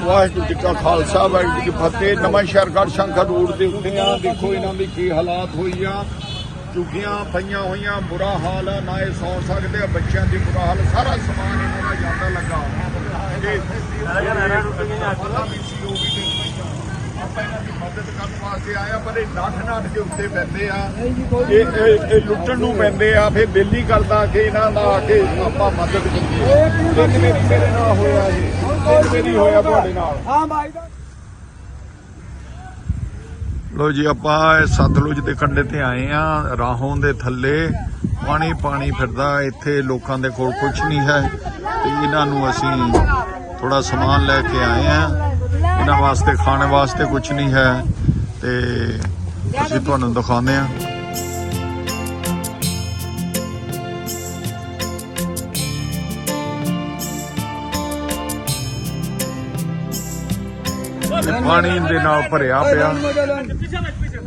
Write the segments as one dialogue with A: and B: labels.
A: ਵਾਹਿਗੁਰੂ ਜੀ ਕਾ ਖਾਲਸਾ ਵਾਹਿਗੁਰੂ ਜੀ ਕੀ ਫਤਿਹ। ਨਵਾਂ ਸ਼ਹਿਰ ਗੜਸ਼ੰਕਰ ਰੋਡ ਦੇ ਉੱਤੇ ਆ, ਦੇਖੋ ਇਹਨਾਂ ਦੀ ਕੀ ਹਾਲਾਤ ਹੋਈ ਆ। ਝੁੱਗੀਆਂ ਪਈਆਂ ਹੋਈਆਂ, ਬੁਰਾ ਹਾਲ ਆ, ਨਾ ਇਹ ਸੌਂ ਸਕਦੇ ਆ, ਬੱਚਿਆਂ ਦੀ ਬੁਰਾ ਹਾਲ, ਸਾਰਾ ਸਮਾਨ ਇਹਨਾਂ ਦਾ ਜਾਂਦਾ ਲੱਗਾ। ਆਪਾਂ ਇਹਨਾਂ ਦੀ ਮਦਦ ਕਰਨ ਵਾਸਤੇ ਆਇਆ, ਪਰ ਇਹ ਨਾਠ ਦੇ ਉੱਤੇ ਪੈਂਦੇ ਆ, ਇਹ ਲੁੱਟਣ ਨੂੰ ਪੈਂਦੇ ਆ। ਫਿਰ ਦਿਲ ਨਹੀਂ ਕਰਦਾ ਕਿ ਇਹਨਾਂ ਦਾ ਆ ਕੇ ਆਪਾਂ ਮਦਦ ਕਰੀਏ। ਮੇਰੇ ਨਾਲ ਹੋਇਆ ਜੀ, ਮੇਰੀ ਹੋਇਆ ਤੁਹਾਡੇ ਨਾਲ। ਲੋ ਜੀ, ਆਪਾਂ ਸਤਲੁਜ ਦੇ ਕੰਢੇ ਤੇ ਆਏ ਆ। ਰਾਹੋਂ ਦੇ ਥੱਲੇ ਪਾਣੀ ਫਿਰਦਾ, ਇੱਥੇ ਲੋਕਾਂ ਦੇ ਕੋਲ ਕੁਝ ਨਹੀਂ ਹੈ ਤੇ ਇਹਨਾਂ ਨੂੰ ਅਸੀਂ ਥੋੜਾ ਸਮਾਨ ਲੈ ਕੇ ਆਏ ਆ। ਇਹਨਾਂ ਵਾਸਤੇ ਖਾਣੇ ਵਾਸਤੇ ਕੁਝ ਨਹੀਂ ਹੈ ਤੇ ਅਸੀਂ ਤੁਹਾਨੂੰ ਦਿਖਾਉਂਦੇ ਆ। ਪਾਣੀ ਦੇ ਨਾਲ ਭਰਿਆ ਪਿਆ,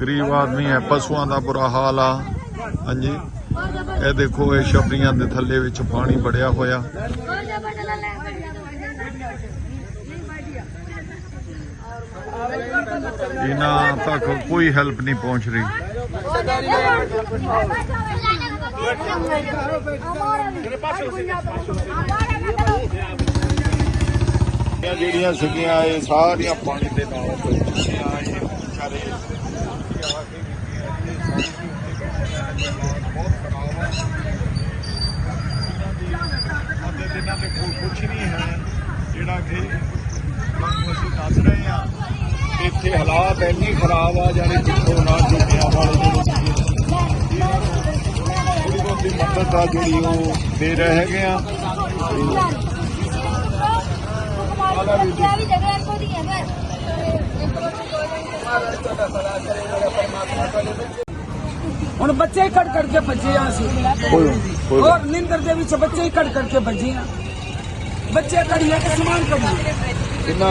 A: ਗਰੀਬ ਆਦਮੀ ਹੈ, ਪਸ਼ੂਆਂ ਦਾ ਬੁਰਾ ਹਾਲ ਆ। ਹਾਂਜੀ, ਇਹ ਦੇਖੋ, ਇਹ ਛਪਰੀਆਂ ਦੇ ਥੱਲੇ ਵਿੱਚ ਪਾਣੀ ਵੜਿਆ ਹੋਇਆ। ਇਹਨਾਂ ਤੱਕ ਕੋਈ ਹੈਲਪ ਨਹੀਂ ਪਹੁੰਚ ਰਹੀ। ਜਿਹੜੀਆਂ ਸੀਗੀਆਂ ਇਹ ਸਾਰੀਆਂ ਪਾਣੀ ਦੇ ਨਾਲ ਵਿਚਾਰੇ ਇਹਨਾਂ ਦੇ ਕੋਲ ਕੁਛ ਨਹੀਂ ਹੈ, ਜਿਹੜਾ ਕਿ ਅਸੀਂ ਦੱਸ ਰਹੇ ਹਾਂ। ਇੱਥੇ ਹਾਲਾਤ ਇੰਨੀ ਖਰਾਬ ਆ, ਜਾਨੀ ਜਿੱਥੋਂ ਨਾ ਝੁੱਗੀਆਂ ਵਾਲੇ ਥੋੜੀ ਬਹੁਤੀ ਮਦਦ ਆ ਜਿਹੜੀ ਉਹ ਦੇ ਰਹੇ ਹੈਗੇ ਆ।
B: ਹੁਣ ਬੱਚੇ ਕੱਢ ਕੇ ਭੱਜੇ ਆ ਸੀ, ਔਰ ਨਿੰਦਰ ਦੇ ਵਿੱਚ ਬੱਚੇ ਕੱਢ ਕੇ ਭੱਜੇ ਆ। ਬੱਚੇ ਕੱਢਿਆ ਕਿ ਸਮਾਨ ਕੱਢਿਆ,
A: ਕਿੰਨਾ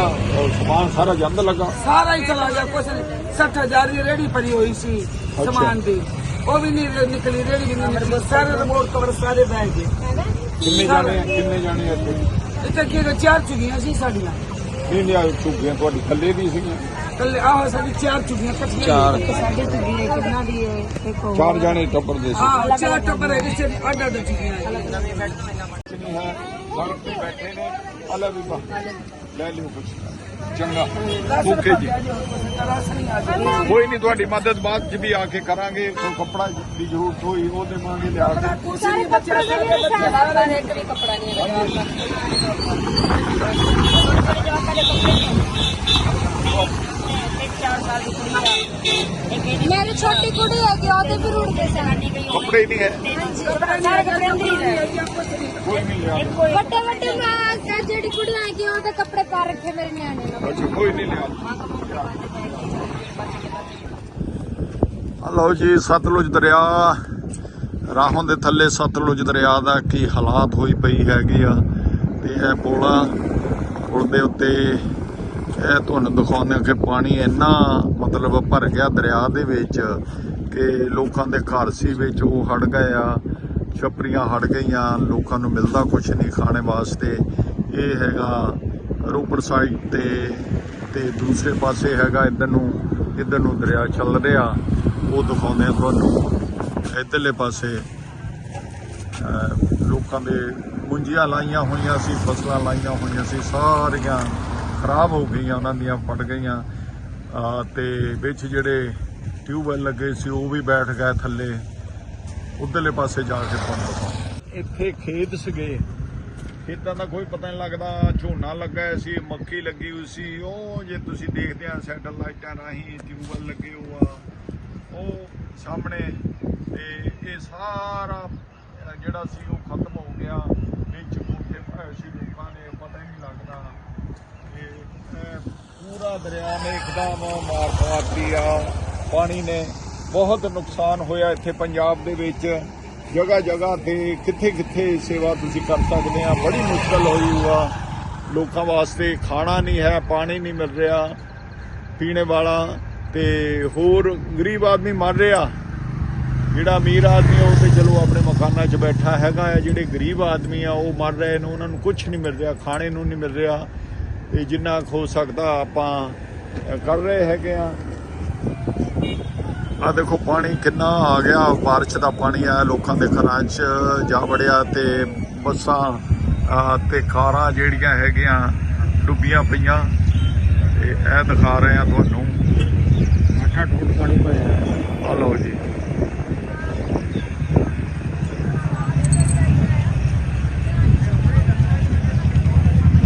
A: ਸਮਾਨ ਸਾਰਾ ਜੰਦ ਲੱਗਾ,
B: ਸਾਰਾ ਹੀ ਚਲਾ ਗਿਆ। ਕੁਛ 60,000 ਦੀ ਰੇੜੀ ਪੜੀ ਹੋਈ ਸੀ ਸਮਾਨ ਦੀ, ਉਹ ਵੀ ਨਹੀਂ ਨਿਕਲੀ, ਰੇੜੀ ਵੀ ਨਹੀਂ ਨਿਕਲੀ, ਸਾਰੇ ਰਿਮੋਟ ਕਵਰ ਸਾਰੇ ਬਹਿ ਗਏ।
A: ਕਿੰਨੇ ਜਾਣੇ
B: ਇੱਥੇ ਕੀ 4 ਝੁੱਗੀਆਂ ਸੀ ਸਾਡੀਆਂ।
A: ਨਹੀਂ ਝੁੱਗੀਆਂ ਤੁਹਾਡੀ ਥੱਲੇ ਦੀ ਸੀਗੀਆਂ?
B: ਕੱਲੇ ਆਹ ਸਾਡੀ 4 ਝੁੱਗੀਆਂ ਇਕੱਠੀਆਂ।
A: 4 ਜਾਣੇ ਟੱਬਰ ਦੇ ਸੀ।
B: ਹਾਂ, 4 ਟੱਬਰ ਹੈ, ਜਿਸ ਅੱਡ ਝੁੱਗੀਆਂ ਹੈ।
A: ਸੜਕ ਤੇ ਬੈਠੇ ਨੇ, ਅਲਾ ਵੀ ਲੈ ਲਿਓ ਕੁਛ ਚੰਗਾ। ਓਕੇ ਜੀ, ਕੋਈ ਨਹੀਂ, ਤੁਹਾਡੀ ਮਦਦ ਬਾਅਦ ਚ ਵੀ ਆ ਕੇ ਕਰਾਂਗੇ। ਕੋਈ ਕੱਪੜਾ ਦੀ ਜ਼ਰੂਰਤ ਹੋਈ ਉਹ ਦੇਵਾਂਗੇ ਲਿਆ ਕੇ।
C: मेरी छोटी कुड़ी है कि ਉਹਦੇ ਵੀ ਰੁੜ ਗਏ ਸਨ।
A: ਕੱਪੜੇ ਹੀ ਨਹੀਂ ਹੈ, ਕੋਈ ਨਹੀਂ ਲਿਆ।
C: ਵੱਡੇ ਜਿਹੜੀ ਕੁੜੀਆਂ ਹੈ ਕਿ ਉਹਦੇ ਕੱਪੜੇ ਪਾ ਰੱਖੇ ਮੇਰੇ ਨਿਆਣੇ ਨੇ।
A: ਅੱਛਾ, ਕੋਈ ਨਹੀਂ ਲਿਆ। ਲਓ ਜੀ, ਸਤਲੁਜ ਦਰਿਆ, ਰਾਹੋਂ ਦੇ ਥੱਲੇ ਸਤਲੁਜ ਦਰਿਆ ਦਾ ਕੀ ਹਾਲਾਤ ਹੋਈ ਪਈ ਹੈਗੀ ਆ। ਤੇ ਇਹ ਪੁਲ ਦੇ ਉੱਤੇ ਇਹ ਤੁਹਾਨੂੰ ਦਿਖਾਉਂਦੇ ਕਿ ਪਾਣੀ ਇੰਨਾ ਮਤਲਬ ਭਰ ਗਿਆ ਦਰਿਆ ਦੇ ਵਿੱਚ ਕਿ ਲੋਕਾਂ ਦੇ ਘਰ ਸੀ ਵਿੱਚ ਉਹ ਹੜ ਗਏ ਆ, ਛਪਰੀਆਂ ਹੜ ਗਈਆਂ, ਲੋਕਾਂ ਨੂੰ ਮਿਲਦਾ ਕੁਛ ਨਹੀਂ ਖਾਣੇ ਵਾਸਤੇ। ਇਹ ਹੈਗਾ ਰੋਪੜ ਸਾਈਡ ਤੇ ਦੂਸਰੇ ਪਾਸੇ ਹੈਗਾ ਇੱਧਰ ਨੂੰ ਦਰਿਆ ਚੱਲ ਰਿਹਾ, ਉਹ ਦਿਖਾਉਂਦੇ ਆ ਤੁਹਾਨੂੰ। ਇੱਧਰਲੇ ਪਾਸੇ ਲੋਕਾਂ ਦੇ ਮੁੰਜੀਆਂ ਲਾਈਆਂ ਹੋਈਆਂ ਸੀ, ਫਸਲਾਂ ਲਾਈਆਂ ਹੋਈਆਂ ਸੀ, ਸਾਰੀਆਂ ਖਰਾਬ ਹੋ ਗਈਆਂ, ਉਹਨਾਂ ਦੀਆਂ ਫਟ ਗਈਆਂ। ਤੇ ਵਿੱਚ ਜਿਹੜੇ ਟਿਊਬਵੈੱਲ ਲੱਗੇ ਸੀ ਉਹ ਵੀ ਬੈਠ ਗਏ ਥੱਲੇ। ਉਧਰਲੇ ਪਾਸੇ ਜਾ ਕੇ ਤੁਹਾਨੂੰ ਇੱਥੇ ਖੇਤ ਸੀਗੇ, ਖੇਤਾਂ ਦਾ ਕੋਈ ਪਤਾ ਨਹੀਂ ਲੱਗਦਾ। ਝੋਨਾ ਲੱਗਾ ਸੀ, ਮੱਕੀ ਲੱਗੀ ਹੋਈ ਸੀ। ਉਹ ਜੇ ਤੁਸੀਂ ਦੇਖਦੇ ਆ ਸੈਟਲਾਈਟਾਂ ਰਾਹੀਂ ਟਿਊਬਵੈੱਲ ਲੱਗੇ ਹੋਆ ਉਹ ਸਾਹਮਣੇ, ਤੇ ਇਹ ਸਾਰਾ ਜਿਹੜਾ ਸੀ ਉਹ ਖਤਮ ਹੋ ਗਿਆ। ਵਿੱਚ ਕੋਠੇ ਪਾਏ ਸੀ ਲੋਕਾਂ ਨੇ, ਪਤਾ ਹੀ ਨਹੀਂ ਲੱਗਦਾ। ਪੂਰਾ ਦਰਿਆ ਨੇ ਇੱਕਦਮ ਮਾਰ ਮਾਰਤੀ ਆ। ਪਾਣੀ ਨੇ ਬਹੁਤ ਨੁਕਸਾਨ ਹੋਇਆ ਇੱਥੇ ਪੰਜਾਬ ਦੇ ਵਿੱਚ, ਜਗ੍ਹਾ ਤੇ ਕਿੱਥੇ ਸੇਵਾ ਤੁਸੀਂ ਕਰ ਸਕਦੇ ਆ। ਬੜੀ ਮੁਸ਼ਕਲ ਹੋਈ ਹੋਆ ਲੋਕਾਂ ਵਾਸਤੇ, ਖਾਣਾ ਨਹੀਂ ਹੈ, ਪਾਣੀ ਨਹੀਂ ਮਿਲ ਰਿਹਾ ਪੀਣੇ ਵਾਲਾ, ਤੇ ਹੋਰ ਗਰੀਬ ਆਦਮੀ ਮਰ ਰਿਹਾ। ਜਿਹੜਾ ਅਮੀਰ ਆਦਮੀ ਆ ਉਹ ਤੇ ਚਲੋ ਆਪਣੇ ਮਕਾਨਾਂ 'ਚ ਬੈਠਾ ਹੈਗਾ ਆ, ਜਿਹੜੇ ਗਰੀਬ ਆਦਮੀ ਆ ਉਹ ਮਰ ਰਹੇ ਨੇ, ਉਹਨਾਂ ਨੂੰ ਕੁਝ ਨਹੀਂ ਮਿਲ ਰਿਹਾ, ਖਾਣੇ ਨੂੰ ਨਹੀਂ ਮਿਲ ਰਿਹਾ। ਤੇ ਜਿੰਨਾ ਹੋ ਸਕਦਾ ਆਪਾਂ ਕਰ ਰਹੇ ਹੈਗੇ ਆ। ਆ ਦੇਖੋ ਪਾਣੀ ਕਿੰਨਾ ਆ ਗਿਆ, ਬਾਰਿਸ਼ ਦਾ ਪਾਣੀ ਆ ਲੋਕਾਂ ਦੇ ਘਰਾਂ 'ਚ ਜਾ ਵੜਿਆ ਤੇ ਬੱਸਾਂ ਤੇ ਕਾਰਾਂ ਜਿਹੜੀਆਂ ਹੈਗੀਆਂ ਡੁੱਬੀਆਂ ਪਈਆਂ। ਤੇ ਇਹ ਦਿਖਾ ਰਹੇ ਆ ਤੁਹਾਨੂੰ
B: 8 ਫੁੱਟ ਪਾਣੀ ਭਰਿਆ।
A: ਆ ਲਓ ਜੀ,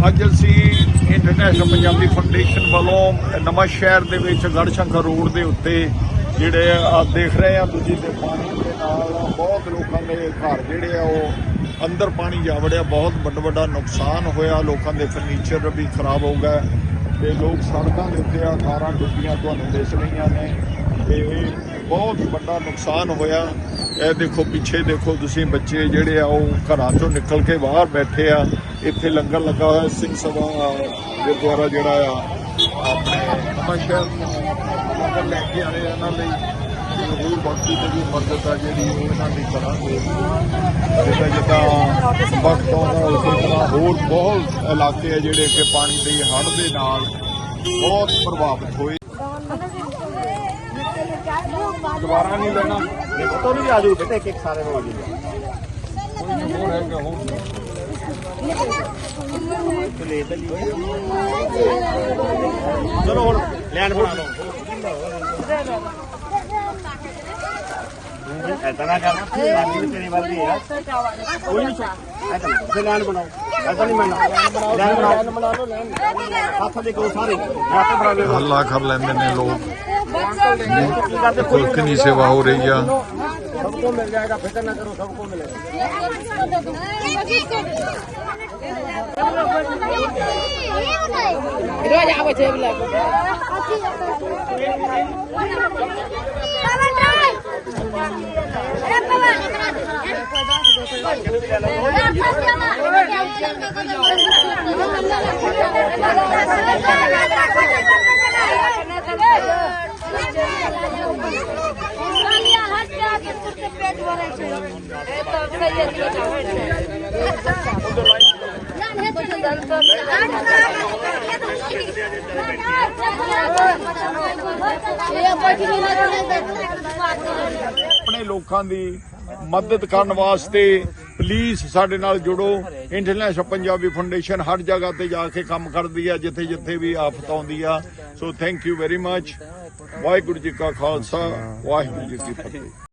A: ਅੱਜ ਅਸੀਂ ਇੰਟਰਨੈਸ਼ਨਲ ਪੰਜਾਬੀ ਫਾਊਂਡੇਸ਼ਨ ਵੱਲੋਂ ਨਵਾਂ ਸ਼ਹਿਰ ਦੇ ਵਿੱਚ ਗੜਸ਼ੰਕਰ ਰੋਡ ਦੇ ਉੱਤੇ ਜਿਹੜੇ ਆ ਦੇਖ ਰਹੇ ਆ ਤੁਸੀਂ, ਤੇ ਪਾਣੀ ਦੇ ਨਾਲ ਬਹੁਤ ਲੋਕਾਂ ਦੇ ਘਰ ਜਿਹੜੇ ਆ ਉਹ ਅੰਦਰ ਪਾਣੀ ਜਾ ਵੜਿਆ, ਬਹੁਤ ਵੱਡਾ ਨੁਕਸਾਨ ਹੋਇਆ, ਲੋਕਾਂ ਦੇ ਫਰਨੀਚਰ ਵੀ ਖਰਾਬ ਹੋ ਗਏ ਤੇ ਲੋਕ ਸੜਕਾਂ ਦੇ ਉੱਤੇ ਆ, ਕਾਰਾਂ ਡੁੱਬੀਆਂ ਤੁਹਾਨੂੰ ਦਿਸ ਰਹੀਆਂ ਨੇ ਤੇ ਬਹੁਤ ਵੱਡਾ ਨੁਕਸਾਨ ਹੋਇਆ। ਇਹ ਦੇਖੋ ਪਿੱਛੇ ਦੇਖੋ ਤੁਸੀਂ, ਬੱਚੇ ਜਿਹੜੇ ਆ ਉਹ ਘਰਾਂ ਚੋਂ ਨਿਕਲ ਕੇ ਬਾਹਰ ਬੈਠੇ ਆ। ਇੱਥੇ ਲੰਗਰ ਲੱਗਾ ਹੋਇਆ ਸਿੰਘ ਸਭਾ ਗੁਰਦੁਆਰਾ ਜਿਹੜਾ ਆ ਆਪਣੇ ਨਵਾਂ ਸ਼ਹਿਰ ਲੰਗਰ ਲੈ ਕੇ ਆਏ ਇਹਨਾਂ ਲਈ। ਹੋਰ ਬਾਕੀ ਤੇ ਵੀ ਮਦਦ ਆ ਜਿਹੜੀ ਉਹ ਇਹਨਾਂ ਦੀ ਕਰਾਂਗੇ, ਜਿੱਦਾਂ ਵਕਤ ਆਉਂਦਾ ਉਸੇ ਤਰ੍ਹਾਂ ਹੋਰ ਬਹੁਤ ਇਲਾਕੇ ਆ ਜਿਹੜੇ ਕਿ ਪਾਣੀ ਦੇ ਹੜ੍ਹ ਦੇ ਨਾਲ ਬਹੁਤ ਪ੍ਰਭਾਵਿਤ ਹੋਏ। ਦੁਬਾਰਾ ਨਹੀਂ ਲੈਣਾ
D: तो नहीं आ जाओ बेटा, एक सारे में आ जाओ।
A: ਹੋਰ ਹੈਗਾ ਹੋਰ
D: चलो हुण लैंड बना लो। ऐसा ना करना, तेरी बात नहीं है। कोई नहीं ऐसा नहीं, फिर लैंड बनाओ, ऐसा नहीं बनना। लैंड बना लो, हाथ देखो सारे हाथ बना लो।
A: ਹੱਲਾ ਕਰ ਲੈਂਦੇ ਨੇ ਲੋਕ, ਮੁਲਕ ਦੀ ਸੇਵਾ ਹੋ ਰਹੀ ਆ।
D: सबको मिल जाएगा, फिक्र ना करो, सबको मिलेगा।
C: रोज आवे छे बोला
A: ਆਪਣੇ ਲੋਕਾਂ ਦੀ ਮਦਦ ਕਰਨ ਵਾਸਤੇ ਪਲੀਜ਼ ਸਾਡੇ ਨਾਲ ਜੁੜੋ। ਇੰਟਰਨੈਸ਼ਨਲ ਪੰਜਾਬੀ ਫਾਊਂਡੇਸ਼ਨ ਹਰ ਜਗ੍ਹਾ ਤੇ ਜਾ ਕੇ ਕੰਮ ਕਰਦੀ ਆ, ਜਿੱਥੇ ਜਿੱਥੇ ਵੀ ਆਫਤ ਆਉਂਦੀ ਆ। So thank you very much. Waheguru ji ਕਾ ਖਾਲਸਾ, ਵਾਹਿਗੁਰੂ ਜੀ ਕੀ ਫਤਿਹ।